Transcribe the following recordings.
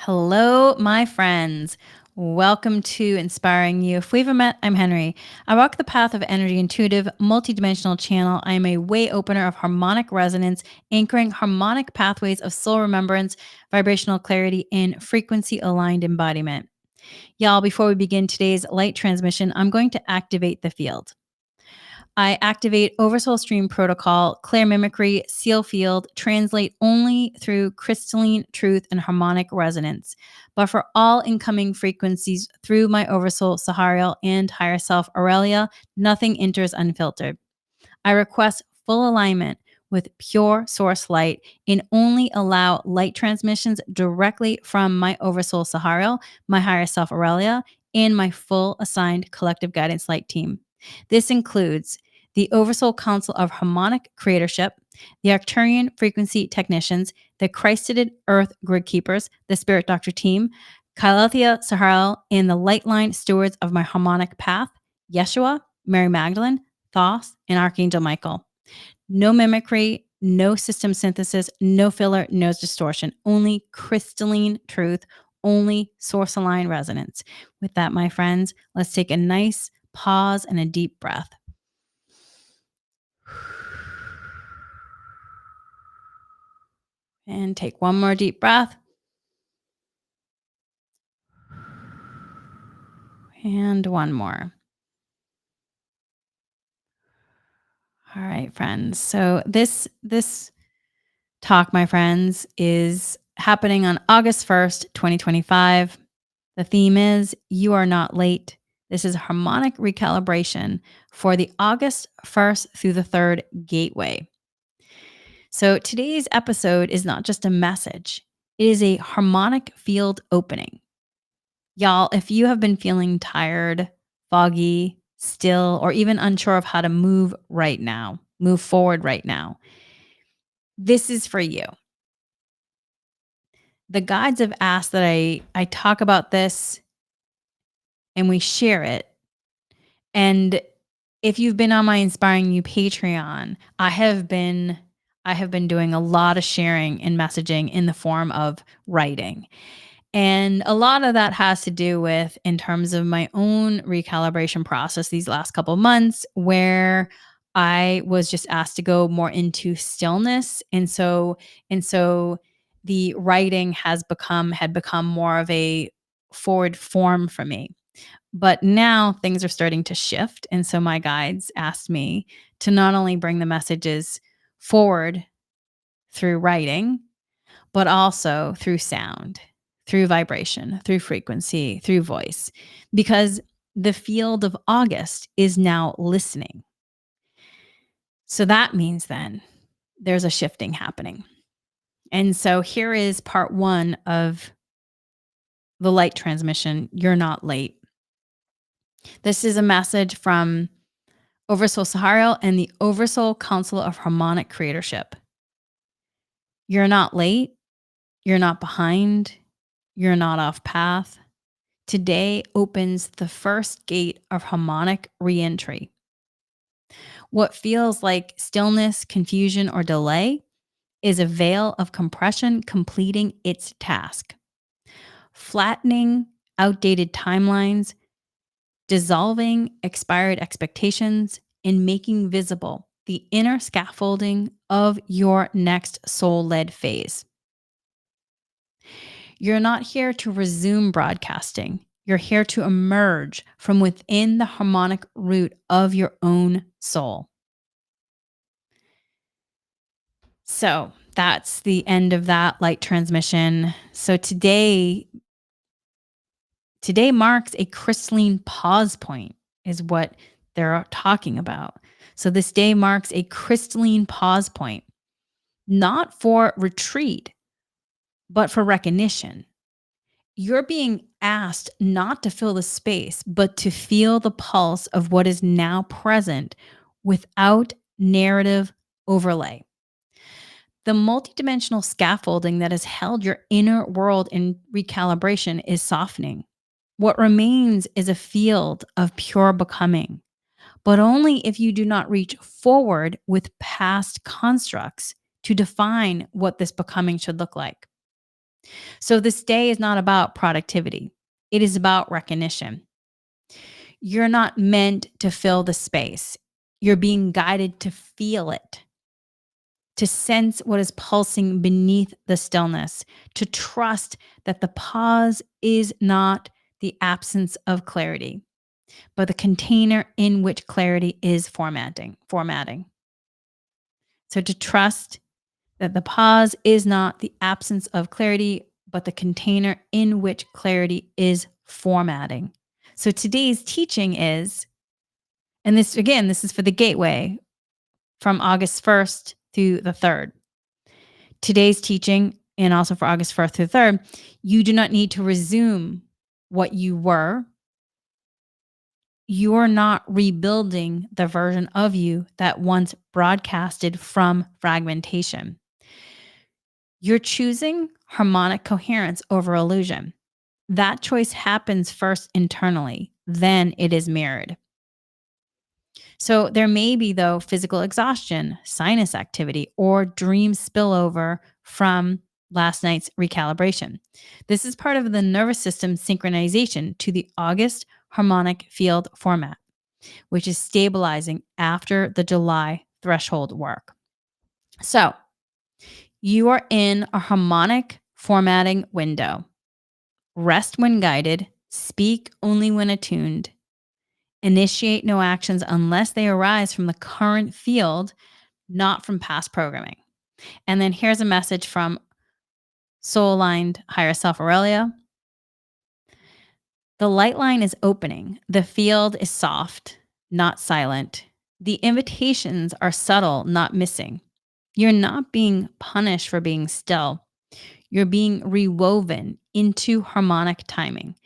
Hello, my friends. Welcome to Inspiring You. If we haven't met, I'm Henry. I walk the path of energy intuitive, multidimensional channel. I am a way opener of harmonic resonance, anchoring harmonic pathways of soul remembrance, vibrational clarity, and frequency aligned embodiment. Y'all, before we begin today's light transmission, I'm going to activate the field. I activate Oversoul Stream Protocol, Clear Mimicry, Seal Field, translate only through crystalline truth and harmonic resonance. But for all incoming frequencies through my Oversoul Sa'hariel and higher self Aureliá, nothing enters unfiltered. I request full alignment with pure source light and only allow light transmissions directly from my Oversoul Sa'hariel, my higher self Aureliá, and my full assigned collective guidance light team. This includes the Oversoul Council of Harmonic Creatorship, the Arcturian Frequency Technicians, the Christed Earth Grid Keepers, the Spirit Doctor team, Calathea Sa'hariel, and the Lightline Stewards of my Harmonic Path, Yeshua, Mary Magdalene, Thoth, and Archangel Michael. No mimicry, no system synthesis, no filler, no distortion, only crystalline truth, only source aligned resonance. With that, my friends, let's take a nice pause and a deep breath. And take one more deep breath. And one more. All right, friends. So this talk, my friends, is happening on August 1st, 2025. The theme is You Are Not Late. This is harmonic recalibration for the August 1st through the 3rd gateway. So today's episode is not just a message, it is a harmonic field opening. Y'all, if you have been feeling tired, foggy, still, or even unsure of how to move forward right now, this is for you. The guides have asked that I talk about this and we share it. And if you've been on my Inspiring You Patreon, I have been doing a lot of sharing and messaging in the form of writing. And a lot of that has to do with in terms of my own recalibration process these last couple of months where I was just asked to go more into stillness. And so the writing had become more of a forward form for me. But now things are starting to shift. And so my guides asked me to not only bring the messages forward through writing, but also through sound, through vibration, through frequency, through voice, because the field of August is now listening. So that means then there's a shifting happening. And so here is part one of the light transmission. You're not late. This is a message from Oversoul Sa'hariel and the Oversoul Council of Harmonic Creatorship. You're not late. You're not behind. You're not off path. Today opens the first gate of harmonic reentry. What feels like stillness, confusion, or delay is a veil of compression completing its task. Flattening outdated timelines, dissolving expired expectations, and making visible the inner scaffolding of your next soul-led phase. You're not here to resume broadcasting. You're here to emerge from within the harmonic root of your own soul. So that's the end of that light transmission. So today marks a crystalline pause point, is what they're talking about. So this day marks a crystalline pause point, not for retreat, but for recognition. You're being asked not to fill the space, but to feel the pulse of what is now present without narrative overlay. The multidimensional scaffolding that has held your inner world in recalibration is softening. What remains is a field of pure becoming, but only if you do not reach forward with past constructs to define what this becoming should look like. So this day is not about productivity, it is about recognition. You're not meant to fill the space, you're being guided to feel it, to sense what is pulsing beneath the stillness, to trust that the pause is not the absence of clarity, but the container in which clarity is formatting. So to trust that the pause is not the absence of clarity, but the container in which clarity is formatting. So today's teaching is, and this again, this is for the gateway from August 1st through the 3rd. Today's teaching, and also for August 1st through 3rd, you do not need to resume what you were. You're not rebuilding the version of you that once broadcasted from fragmentation. You're choosing harmonic coherence over illusion. That choice happens first internally, then it is mirrored. So there may be, though, physical exhaustion, sinus activity, or dream spillover from last night's recalibration. This is part of the nervous system synchronization to the August harmonic field format, which is stabilizing after the July threshold work. So you are in a harmonic formatting window. Rest when guided, speak only when attuned, initiate no actions unless they arise from the current field, not from past programming. And then here's a message from soul aligned higher self Aureliá. The light line is opening. The field is soft, not silent. The invitations are subtle, not missing. You're not being punished for being still. You're being rewoven into harmonic timing.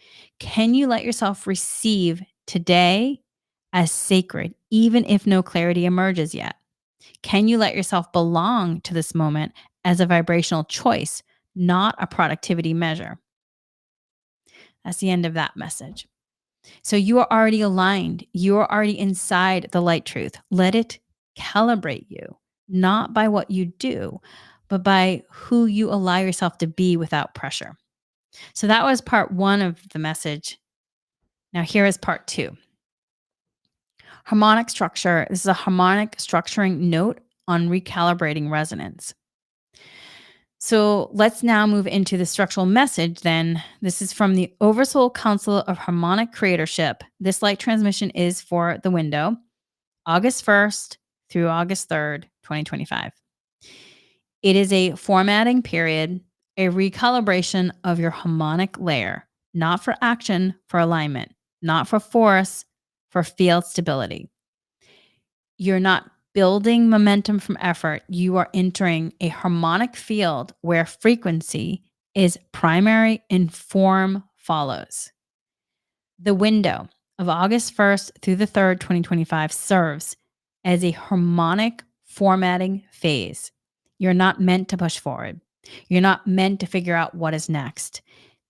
Can you let yourself receive today as sacred, even if no clarity emerges yet? Can you let yourself belong to this moment as a vibrational choice, not a productivity measure? That's the end of that message. So you are already aligned. You are already inside the light truth. Let it calibrate you, not by what you do, but by who you allow yourself to be without pressure. So that was part 1 of the message. Now here is part 2. Harmonic structure. This is a harmonic structuring note on recalibrating resonance. So let's now move into the structural message then. This is from the Oversoul Council of Harmonic Creatorship. This light transmission is for the window, August 1st through August 3rd, 2025. It is a formatting period, a recalibration of your harmonic layer, not for action, for alignment, not for force, for field stability. You're not building momentum from effort. You are entering a harmonic field where frequency is primary and form follows. The window of August 1st through the 3rd, 2025 serves as a harmonic formatting phase. You're not meant to push forward. You're not meant to figure out what is next.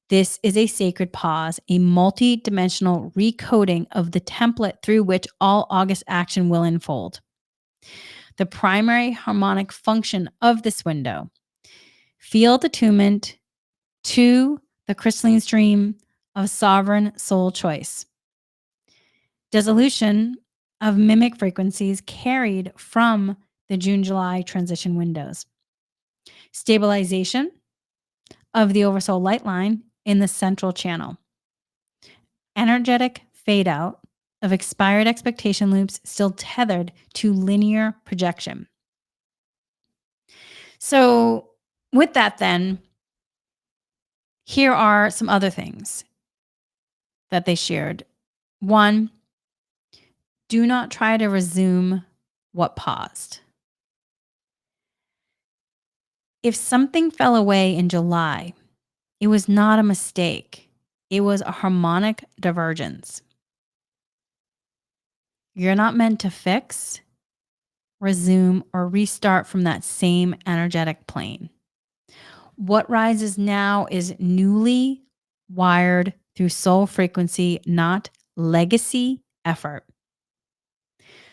This is a sacred pause, a multi-dimensional recoding of the template through which all August action will unfold. The primary harmonic function of this window: field attunement to the crystalline stream of sovereign soul choice. Dissolution of mimic frequencies carried from the June-July transition windows. Stabilization of the Oversoul Lightline in the central channel. Energetic fade out of expired expectation loops still tethered to linear projection. So, with that, then, here are some other things that they shared. 1, do not try to resume what paused. If something fell away in July, it was not a mistake. It was a harmonic divergence. You're not meant to fix, resume, or restart from that same energetic plane. What rises now is newly wired through soul frequency, not legacy effort.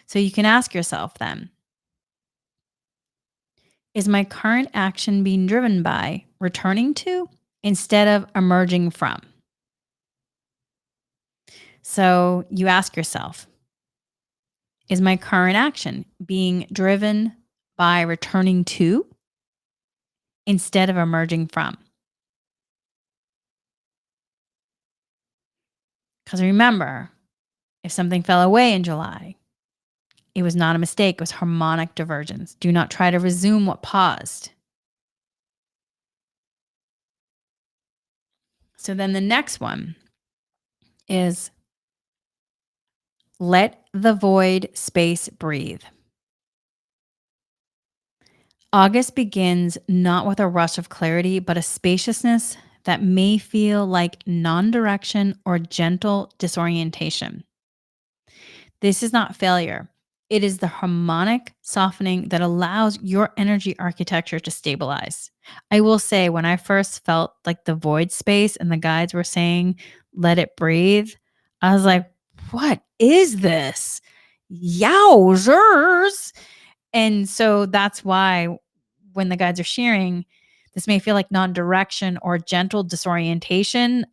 So you can ask yourself then, is my current action being driven by returning to instead of emerging from. So you ask yourself, is my current action being driven by returning to instead of emerging from? Because remember, if something fell away in July, it was not a mistake. It was harmonic divergence. Do not try to resume what paused. So then the next one is let the void space breathe. August begins not with a rush of clarity, but a spaciousness that may feel like non-direction or gentle disorientation. This is not failure. It is the harmonic softening that allows your energy architecture to stabilize. I will say, when I first felt like the void space and the guides were saying, let it breathe, I was like, what is this? Yowzers. And so that's why when the guides are sharing, this may feel like non direction or gentle disorientation.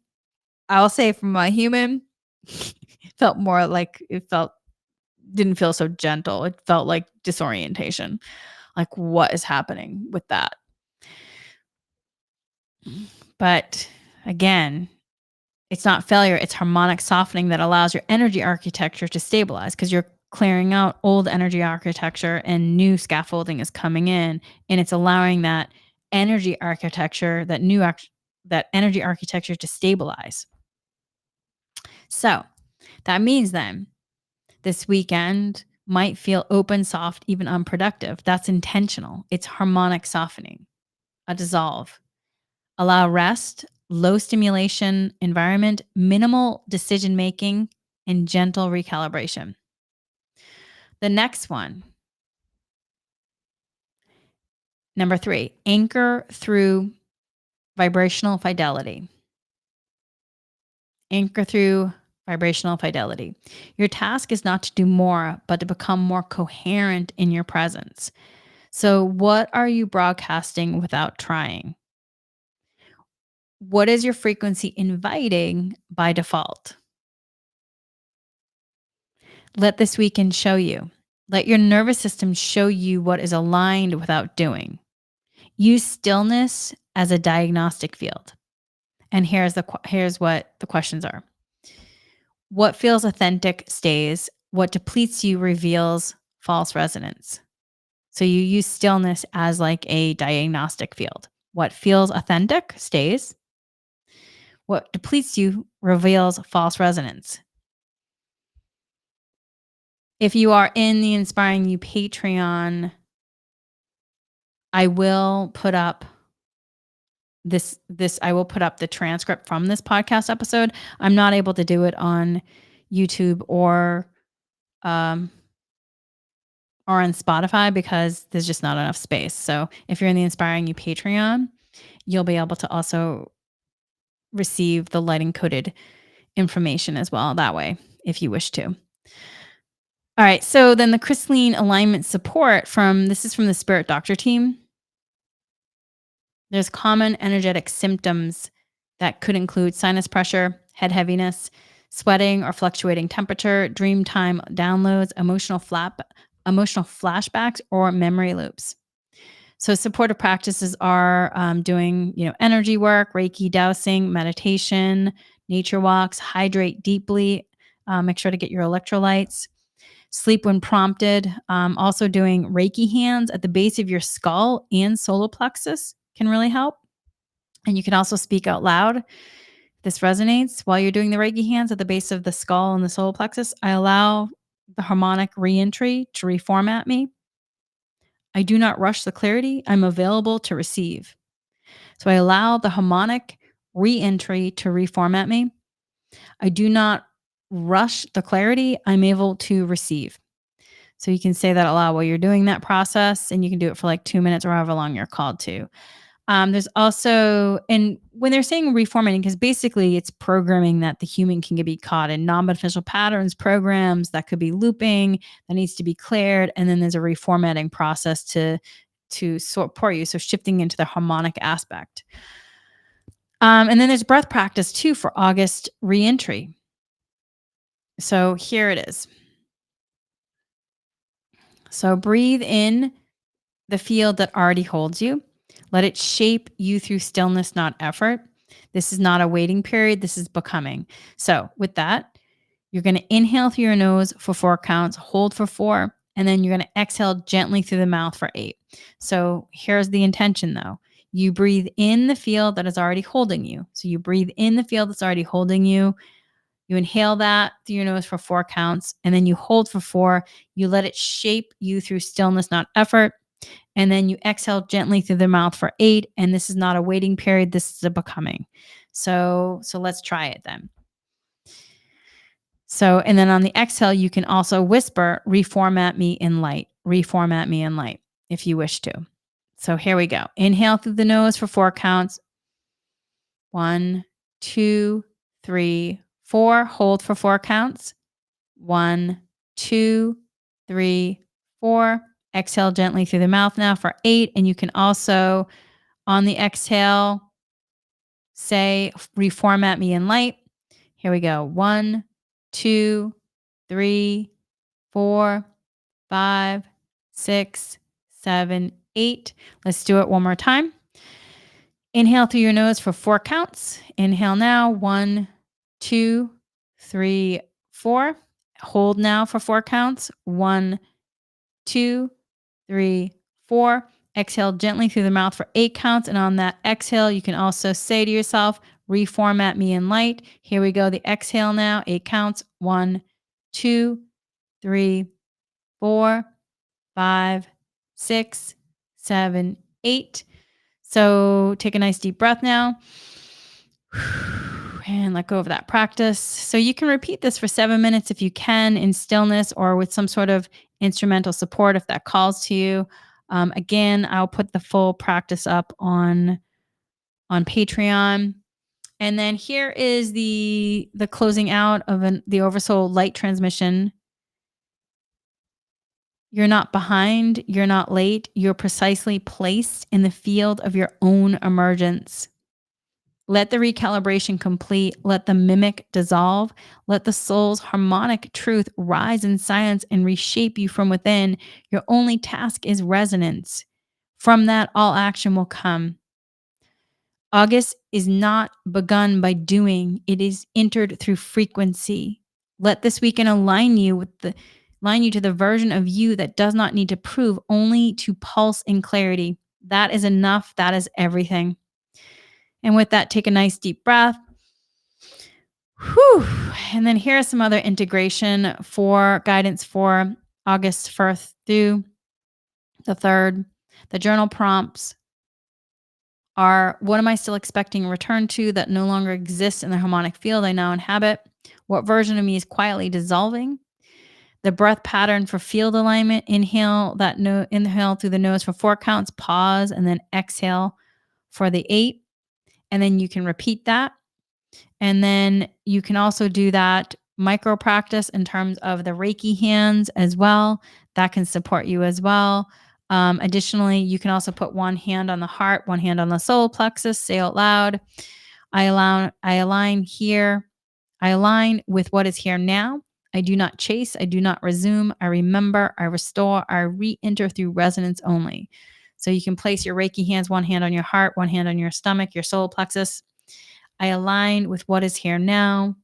I'll say from a human, felt more like didn't feel so gentle. It felt like disorientation. Like, what is happening with that? But again, it's not failure. It's harmonic softening that allows your energy architecture to stabilize because you're clearing out old energy architecture and new scaffolding is coming in. And it's allowing that energy architecture, that energy architecture to stabilize. So that means then this weekend might feel open, soft, even unproductive. That's intentional. It's harmonic softening, a dissolve. Allow rest, low stimulation environment, minimal decision making, and gentle recalibration. The next one, number 3, anchor through vibrational fidelity. Anchor through vibrational fidelity. Your task is not to do more, but to become more coherent in your presence. So, what are you broadcasting without trying? What is your frequency inviting by default? Let this weekend show you. Let your nervous system show you what is aligned without doing. Use stillness as a diagnostic field. And here's what the questions are. What feels authentic stays. What depletes you reveals false resonance. So you use stillness as like a diagnostic field. What feels authentic stays. What depletes you reveals false resonance. If you are in the Inspiring You Patreon, I will put up I will put up the transcript from this podcast episode. I'm not able to do it on YouTube or on Spotify because there's just not enough space. So if you're in the Inspiring You Patreon, you'll be able to also receive the light encoded information as well that way if you wish to. All right. So then the crystalline alignment support this is from the Spirit Doctor team. There's common energetic symptoms that could include sinus pressure, head heaviness, sweating or fluctuating temperature, dream time downloads, emotional flashbacks, or memory loops. So supportive practices are doing, energy work, Reiki dowsing, meditation, nature walks, hydrate deeply, make sure to get your electrolytes, sleep when prompted. Also doing Reiki hands at the base of your skull and solar plexus can really help. And you can also speak out loud. This resonates while you're doing the Reiki hands at the base of the skull and the solar plexus. I allow the harmonic reentry to reformat me. I do not rush the clarity. I'm available to receive. So I allow the harmonic reentry to reformat me. I do not rush the clarity. I'm able to receive. So you can say that aloud while you're doing that process, and you can do it for like 2 minutes or however long you're called to. There's also, and when they're saying reformatting, because basically it's programming that the human can be caught in non-beneficial patterns, programs that could be looping, that needs to be cleared. And then there's a reformatting process to support you. So shifting into the harmonic aspect. And then there's breath practice too for August reentry. So here it is. So breathe in the field that already holds you. Let it shape you through stillness, not effort. This is not a waiting period. This is becoming. So with that, you're going to inhale through your nose for 4 counts, hold for 4, and then you're going to exhale gently through the mouth for 8. So here's the intention though. You breathe in the field that is already holding you. So you breathe in the field that's already holding you. You inhale that through your nose for 4 counts, and then you hold for 4. You let it shape you through stillness, not effort. And then you exhale gently through the mouth for 8. And this is not a waiting period. This is a becoming. So let's try it then. So, and then on the exhale, you can also whisper, reformat me in light, reformat me in light, if you wish to. So here we go. Inhale through the nose for 4 counts. 1, 2, 3, 4. Hold for 4 counts. 1, 2, 3, 4. Exhale gently through the mouth now for 8. And you can also, on the exhale, say, reformat me in light. Here we go. 1, 2, 3, 4, 5, 6, 7, 8. Let's do it one more time. Inhale through your nose for 4 counts. Inhale now. 1, 2, 3, 4. Hold now for 4 counts. 1, 2, 3, 4. Exhale gently through the mouth for 8 counts. And on that exhale, you can also say to yourself, reformat me in light. Here we go. The exhale now. 8 counts. 1, 2, 3, 4, 5, 6, 7, 8. So take a nice deep breath now. And let go of that practice. So you can repeat this for 7 minutes if you can in stillness or with some sort of instrumental support if that calls to you. Again, I'll put the full practice up on Patreon. And then here is the closing out of the Oversoul light transmission. You're not behind, you're not late, you're precisely placed in the field of your own emergence. Let the recalibration complete. Let the mimic dissolve. Let the soul's harmonic truth rise in silence and reshape you from within. Your only task is resonance. From that, all action will come. August is not begun by doing, it is entered through frequency. Let this weekend align you to the version of you that does not need to prove, only to pulse in clarity. That is enough. That is everything. And with that, take a nice deep breath. Whew. And then here is some other integration for guidance for August 1st through the 3rd. The journal prompts are: what am I still expecting a return to that no longer exists in the harmonic field I now inhabit? What version of me is quietly dissolving? The breath pattern for field alignment: inhale through the nose for 4 counts, pause, and then exhale for the 8. And then you can repeat that. And then you can also do that micro practice in terms of the Reiki hands as well. That can support you as well. Additionally, you can also put one hand on the heart, one hand on the solar plexus. Say out loud, I align here. I align with what is here now. I do not chase. I do not resume. I remember. I restore. I re-enter through resonance only. So you can place your Reiki hands, one hand on your heart, one hand on your stomach, your solar plexus. I align with what is here now.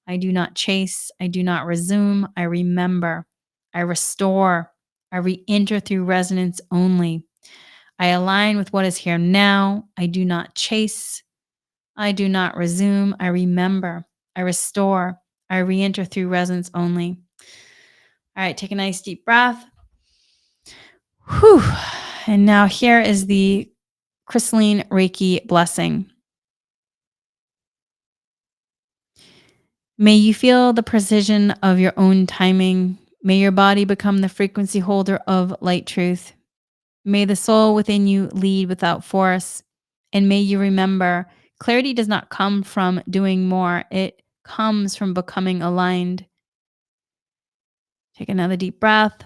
I do not chase. I do not resume. I remember. I restore. I re-enter through resonance only. I align with what is here now. I do not chase. I do not resume. I remember. I restore. I re-enter through resonance only. All right, take a nice deep breath. Whew. And now here is the Crystalline Reiki blessing. May you feel the precision of your own timing. May your body become the frequency holder of light truth. May the soul within you lead without force. And may you remember, clarity does not come from doing more. It comes from becoming aligned. Take another deep breath.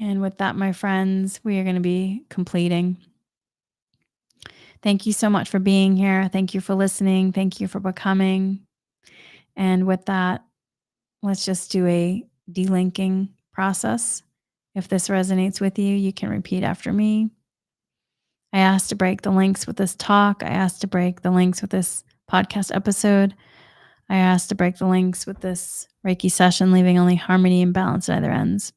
And with that, my friends, we are going to be completing. Thank you so much for being here. Thank you for listening. Thank you for becoming. And with that, let's just do a delinking process. If this resonates with you, you can repeat after me. I asked to break the links with this talk. I asked to break the links with this podcast episode. I asked to break the links with this Reiki session, leaving only harmony and balance at either ends.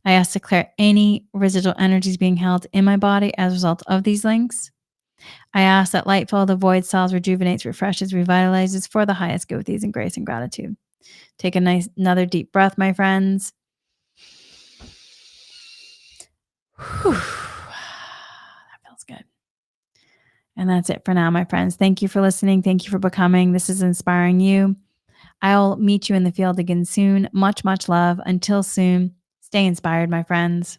I asked to clear any residual energies being held in my body as a result of these links. I ask that light fill the void, cells, rejuvenates, refreshes, revitalizes for the highest good with ease and grace and gratitude. Take another deep breath, my friends. Whew. That feels good. And that's it for now, my friends. Thank you for listening. Thank you for becoming. This is inspiring you. I'll meet you in the field again soon. Much, much love. Until soon, stay inspired, my friends.